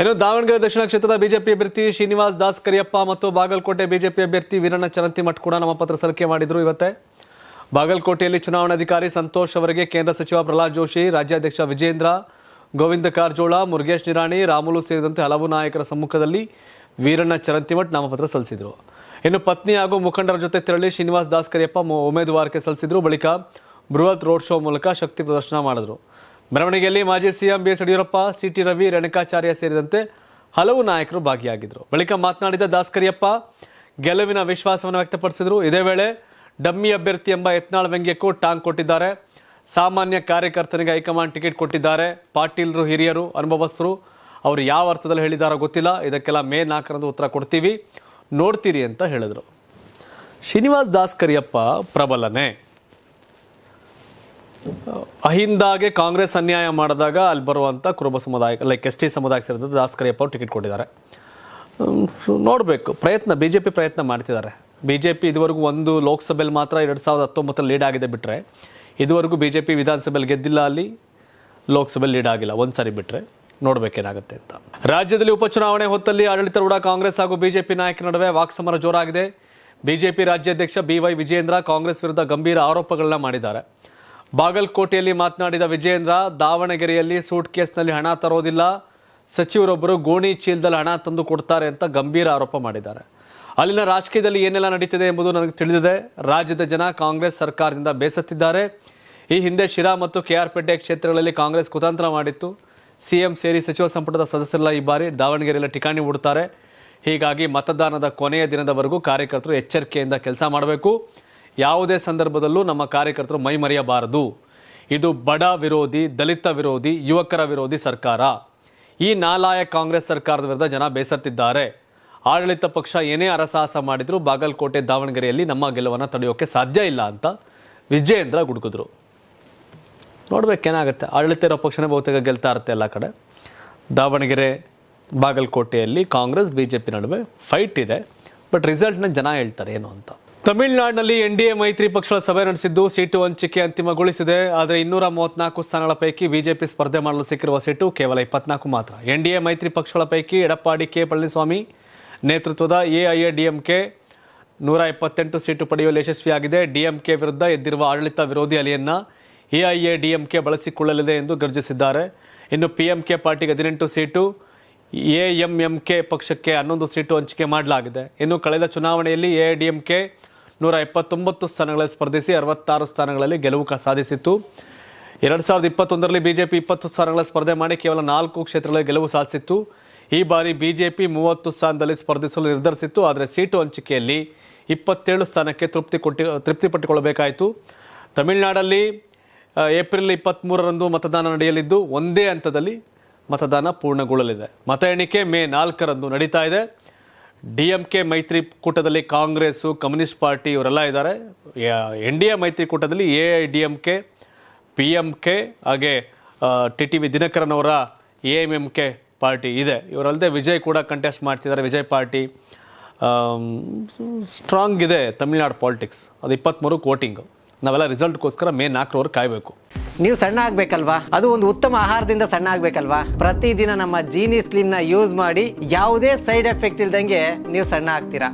ಇನ್ನು ದಾವಣಗೆರೆ ದಕ್ಷಿಣ ಕ್ಷೇತ್ರದ ಬಿಜೆಪಿ ಅಭ್ಯರ್ಥಿ ಶ್ರೀನಿವಾಸ್ ದಾಸ್ ಕರಿಯಪ್ಪ ಮತ್ತು ಬಾಗಲಕೋಟೆ ಬಿಜೆಪಿ ಅಭ್ಯರ್ಥಿ ವೀರಣ್ಣ ಚರಂತಿಮಠ್ ಕೂಡ ನಾಮಪತ್ರ ಸಲ್ಲಿಕೆ ಮಾಡಿದ್ರು. ಇವತ್ತೇ ಬಾಗಲಕೋಟೆಯಲ್ಲಿ ಚುನಾವಣಾಧಿಕಾರಿ ಸಂತೋಷ್ ಅವರಿಗೆ ಕೇಂದ್ರ ಸಚಿವ ಪ್ರಹ್ಲಾದ್ ಜೋಶಿ, ರಾಜ್ಯಾಧ್ಯಕ್ಷ ವಿಜೇಂದ್ರ, ಗೋವಿಂದ ಕಾರಜೋಳ, ಮುರುಗೇಶ್ ನಿರಾಣಿ, ರಾಮುಲು ಸೇರಿದಂತೆ ಹಲವು ನಾಯಕರ ಸಮ್ಮುಖದಲ್ಲಿ ವೀರಣ್ಣ ಚರಂತಿಮಠ್ ನಾಮಪತ್ರ ಸಲ್ಲಿಸಿದರು. ಇನ್ನು ಪತ್ನಿ ಹಾಗೂ ಮುಖಂಡರ ಜೊತೆ ತೆರಳಿ ಶ್ರೀನಿವಾಸ್ ದಾಸ್ ಕರಿಯಪ್ಪ ಉಮೇದುವಾರಿಕೆ ಸಲ್ಲಿಸಿದ್ರು. ಬಳಿಕ ಬೃಹತ್ ರೋಡ್ ಶೋ ಮೂಲಕ ಶಕ್ತಿ ಪ್ರದರ್ಶನ ಮಾಡಿದ್ರು. ಮೆರವಣಿಗೆಯಲ್ಲಿ ಮಾಜಿ CM BS Yediyurappa, CT Ravi, Renukacharya ಸೇರಿದಂತೆ ಹಲವು ನಾಯಕರು ಭಾಗಿಯಾಗಿದ್ದರು. ಬಳಿಕ ಮಾತನಾಡಿದ ದಾಸ್ ಕರಿಯಪ್ಪ ಗೆಲುವಿನ ವಿಶ್ವಾಸವನ್ನು ವ್ಯಕ್ತಪಡಿಸಿದರು. ಇದೇ ವೇಳೆ ಡಮ್ಮಿ ಅಭ್ಯರ್ಥಿ ಎಂಬ ಯತ್ನಾಳ್ ವ್ಯಂಗ್ಯಕ್ಕೂ ಟಾಂಗ್ ಕೊಟ್ಟಿದ್ದಾರೆ. ಸಾಮಾನ್ಯ ಕಾರ್ಯಕರ್ತನಿಗೆ ಹೈಕಮಾಂಡ್ ಟಿಕೆಟ್ ಕೊಟ್ಟಿದ್ದಾರೆ. ಪಾಟೀಲರು ಹಿರಿಯರು, ಅನುಭವಸ್ಥರು, ಅವರು ಯಾವ ಅರ್ಥದಲ್ಲಿ ಹೇಳಿದಾರೋ ಗೊತ್ತಿಲ್ಲ. ಇದಕ್ಕೆಲ್ಲ ಮೇ 4ರಂದು ಉತ್ತರ ಕೊಡ್ತೀವಿ, ನೋಡ್ತೀರಿ ಅಂತ ಹೇಳಿದರು. ಶ್ರೀನಿವಾಸ್ ದಾಸ್ ಕರಿಯಪ್ಪ ಪ್ರಬಲನೆ. ಅಹಿಂದಾಗೆ ಕಾಂಗ್ರೆಸ್ ಅನ್ಯಾಯ ಮಾಡಿದಾಗ ಅಲ್ಲಿ ಬರುವಂಥ ಕುರುಬ ಸಮುದಾಯ, ಲೈಕ್ ST ಸಮುದಾಯಕ್ಕೆ ಸೇರಿದಂತೆ ದಾಸ್ ಕರಿಯಪ್ಪ ಅವರು ಟಿಕೆಟ್ ಕೊಟ್ಟಿದ್ದಾರೆ. ನೋಡಬೇಕು, BJP ಪ್ರಯತ್ನ ಮಾಡ್ತಿದ್ದಾರೆ. BJP ಇದುವರೆಗೂ ಒಂದು ಲೋಕಸಭೆಯಲ್ಲಿ ಮಾತ್ರ 2019 ಲೀಡ್ ಆಗಿದೆ ಬಿಟ್ಟರೆ ಇದುವರೆಗೂ BJP ವಿಧಾನಸಭೆಯಲ್ಲಿ ಗೆದ್ದಿಲ್ಲ, ಅಲ್ಲಿ ಲೋಕಸಭೆಯಲ್ಲಿ ಲೀಡ್ ಆಗಿಲ್ಲ. ಒಂದು ಸಾರಿ ಬಿಟ್ಟರೆ ನೋಡಬೇಕೇನಾಗುತ್ತೆ ಅಂತ. ರಾಜ್ಯದಲ್ಲಿ ಉಪಚುನಾವಣೆ ಹೊತ್ತಲ್ಲಿ ಆಡಳಿತಾರೂಢ ಕಾಂಗ್ರೆಸ್ ಹಾಗೂ BJP ನಾಯಕರ ನಡುವೆ ವಾಕ್ಸಮರ ಜೋರಾಗಿದೆ. BJP ರಾಜ್ಯಾಧ್ಯಕ್ಷ BY ವಿಜೇಂದ್ರ ಕಾಂಗ್ರೆಸ್ ವಿರುದ್ಧ ಗಂಭೀರ ಆರೋಪಗಳನ್ನ ಮಾಡಿದ್ದಾರೆ. ಬಾಗಲಕೋಟೆಯಲ್ಲಿ ಮಾತನಾಡಿದ ವಿಜೇಂದ್ರ, ದಾವಣಗೆರೆಯಲ್ಲಿ ಸೂಟ್ ಕೇಸ್ನಲ್ಲಿ ಹಣ ತರೋದಿಲ್ಲ, ಸಚಿವರೊಬ್ಬರು ಗೋಣಿ ಚೀಲದಲ್ಲಿ ಹಣ ತಂದು ಕೊಡ್ತಾರೆ ಅಂತ ಗಂಭೀರ ಆರೋಪ ಮಾಡಿದ್ದಾರೆ. ಅಲ್ಲಿನ ರಾಜಕೀಯದಲ್ಲಿ ಏನೆಲ್ಲ ನಡೀತಿದೆ ಎಂಬುದು ನನಗೆ ತಿಳಿದಿದೆ. ರಾಜ್ಯದ ಜನ ಕಾಂಗ್ರೆಸ್ ಸರ್ಕಾರದಿಂದ ಬೇಸತ್ತಿದ್ದಾರೆ. ಈ ಹಿಂದೆ ಶಿರಾ ಮತ್ತು KR ಪೇಟೆ ಕ್ಷೇತ್ರಗಳಲ್ಲಿ ಕಾಂಗ್ರೆಸ್ ಕುತಂತ್ರ ಮಾಡಿತ್ತು. CM ಸೇರಿ ಸಚಿವ ಸಂಪುಟದ ಸದಸ್ಯರೆಲ್ಲ ಈ ಬಾರಿ ದಾವಣಗೆರೆಯಲ್ಲಿ ಠಿಕಾಣಿ ಹೂಡ್ತಾರೆ. ಹೀಗಾಗಿ ಮತದಾನದ ಕೊನೆಯ ದಿನದವರೆಗೂ ಕಾರ್ಯಕರ್ತರು ಎಚ್ಚರಿಕೆಯಿಂದ ಕೆಲಸ ಮಾಡಬೇಕು. ಯಾವುದೇ ಸಂದರ್ಭದಲ್ಲೂ ನಮ್ಮ ಕಾರ್ಯಕರ್ತರು ಮೈ ಮರೆಯಬಾರದು. ಇದು ಬಡ ವಿರೋಧಿ, ದಲಿತ ವಿರೋಧಿ, ಯುವಕರ ವಿರೋಧಿ ಸರ್ಕಾರ. ಈ ನಾಲಾಯಕ ಕಾಂಗ್ರೆಸ್ ಸರ್ಕಾರದ ವಿರುದ್ಧ ಜನ ಬೇಸತ್ತಿದ್ದಾರೆ. ಆಡಳಿತ ಪಕ್ಷ ಏನೇ ಅರಸಾಹಸ ಮಾಡಿದ್ರು ಬಾಗಲಕೋಟೆ, ದಾವಣಗೆರೆಯಲ್ಲಿ ನಮ್ಮ ಗೆಲುವನ್ನು ತಡೆಯೋಕೆ ಸಾಧ್ಯ ಇಲ್ಲ ಅಂತ ವಿಜೇಂದ್ರ ಗುಡುಗಿದ್ರು. ನೋಡ್ಬೇಕೇನಾಗುತ್ತೆ. ಆಡಳಿತ ಇರೋ ಪಕ್ಷನೇ ಬಹುತೇಕ ಗೆಲ್ತಾ ಇರುತ್ತೆ ಎಲ್ಲ ಕಡೆ. ದಾವಣಗೆರೆ, ಬಾಗಲಕೋಟೆಯಲ್ಲಿ ಕಾಂಗ್ರೆಸ್ BJP ನಡುವೆ ಫೈಟ್ ಇದೆ. ಬಟ್ ರಿಸಲ್ಟ್ನ ಜನ ಹೇಳ್ತಾರೆ ಏನು ಅಂತ. ತಮಿಳುನಾಡಿನಲ್ಲಿ NDA ಮೈತ್ರಿ ಪಕ್ಷಗಳ ಸಭೆ ನಡೆಸಿದ್ದು ಸೀಟು ಹಂಚಿಕೆ ಅಂತಿಮಗೊಳಿಸಿದೆ. ಆದರೆ 234 ಸ್ಥಾನಗಳ ಪೈಕಿ BJP ಸ್ಪರ್ಧೆ ಮಾಡಲು ಸಿಕ್ಕಿರುವ ಸೀಟು ಕೇವಲ 24 ಮಾತ್ರ. NDA ಮೈತ್ರಿ ಪಕ್ಷಗಳ ಪೈಕಿ ಎಡಪ್ಪಾಡಿ K ಪಳನಿಸ್ವಾಮಿ ನೇತೃತ್ವದ AIADMK 128 ಸೀಟು ಪಡೆಯುವಲ್ಲಿ ಯಶಸ್ವಿಯಾಗಿದೆ. DMK ವಿರುದ್ಧ ಎದ್ದಿರುವ ಆಡಳಿತ ವಿರೋಧಿ ಅಲೆಯನ್ನ AIADMK ಬಳಸಿಕೊಳ್ಳಲಿದೆ ಎಂದು ಗರ್ಜಿಸಿದ್ದಾರೆ. ಇನ್ನು PMK ಪಾರ್ಟಿಗೆ 18 ಸೀಟು, AMMK ಪಕ್ಷಕ್ಕೆ 11 ಸೀಟು ಹಂಚಿಕೆ ಮಾಡಲಾಗಿದೆ. ಇನ್ನು ಕಳೆದ ಚುನಾವಣೆಯಲ್ಲಿ AIADMK 129 ಸ್ಥಾನಗಳಲ್ಲಿ ಸ್ಪರ್ಧಿಸಿ 66 ಸ್ಥಾನಗಳಲ್ಲಿ ಗೆಲುವು ಸಾಧಿಸಿತ್ತು. 2021ರಲ್ಲಿ BJP 20 ಸ್ಥಾನಗಳಲ್ಲಿ ಸ್ಪರ್ಧೆ ಮಾಡಿ ಕೇವಲ 4 ಕ್ಷೇತ್ರಗಳಲ್ಲಿ ಗೆಲುವು ಸಾಧಿಸಿತ್ತು. ಈ ಬಾರಿ BJP 30 ಸ್ಥಾನದಲ್ಲಿ ಸ್ಪರ್ಧಿಸಲು ನಿರ್ಧರಿಸಿತ್ತು. ಆದರೆ ಸೀಟು ಹಂಚಿಕೆಯಲ್ಲಿ 27 ಸ್ಥಾನಕ್ಕೆ ತೃಪ್ತಿಪಟ್ಟುಕೊಳ್ಳಬೇಕಾಯಿತು. ತಮಿಳುನಾಡಲ್ಲಿ ಏಪ್ರಿಲ್ 23ರಂದು ಮತದಾನ ನಡೆಯಲಿದ್ದು ಒಂದೇ ಹಂತದಲ್ಲಿ ಮತದಾನ ಪೂರ್ಣಗೊಳ್ಳಲಿದೆ. ಮತ ಎಣಿಕೆ ಮೇ 4ರಂದು ನಡೀತಾ ಇದೆ. DMK ಮೈತ್ರಿಕೂಟದಲ್ಲಿ ಕಾಂಗ್ರೆಸ್ಸು, ಕಮ್ಯುನಿಸ್ಟ್ ಪಾರ್ಟಿ ಇವರೆಲ್ಲ ಇದ್ದಾರೆ. NDA ಮೈತ್ರಿಕೂಟದಲ್ಲಿ AIADMK, PMK ಹಾಗೆ TTV ದಿನಕರನ್ ಅವರ AMMK ಪಾರ್ಟಿ ಇದೆ. ಇವರಲ್ಲದೆ ವಿಜಯ್ ಕೂಡ ಕಂಟೆಸ್ಟ್ ಮಾಡ್ತಿದ್ದಾರೆ. ವಿಜಯ್ ಪಾರ್ಟಿ ಸ್ಟ್ರಾಂಗ್ ಇದೆ ತಮಿಳ್ನಾಡು ಪಾಲಿಟಿಕ್ಸ್. ಅದು 23 ವೋಟಿಂಗ್. ನಾವೆಲ್ಲ ರಿಸಲ್ಟ್ಗೋಸ್ಕರ ಮೇ 4ರವರೆಗೆ ಕಾಯಬೇಕು. ನೀವು ಸಣ್ಣ ಆಗ್ಬೇಕಲ್ವಾ? ಅದು ಒಂದು ಉತ್ತಮ ಆಹಾರದಿಂದ ಸಣ್ಣ ಆಗ್ಬೇಕಲ್ವಾ? ಪ್ರತಿದಿನ ನಮ್ಮ ಜೀನಿ ಸ್ಲಿಮ್ನ ಯೂಸ್ ಮಾಡಿ ಯಾವುದೇ ಸೈಡ್ ಎಫೆಕ್ಟ್ ಇಲ್ದಂಗೆ ನೀವು ಸಣ್ಣ ಆಗ್ತೀರಾ.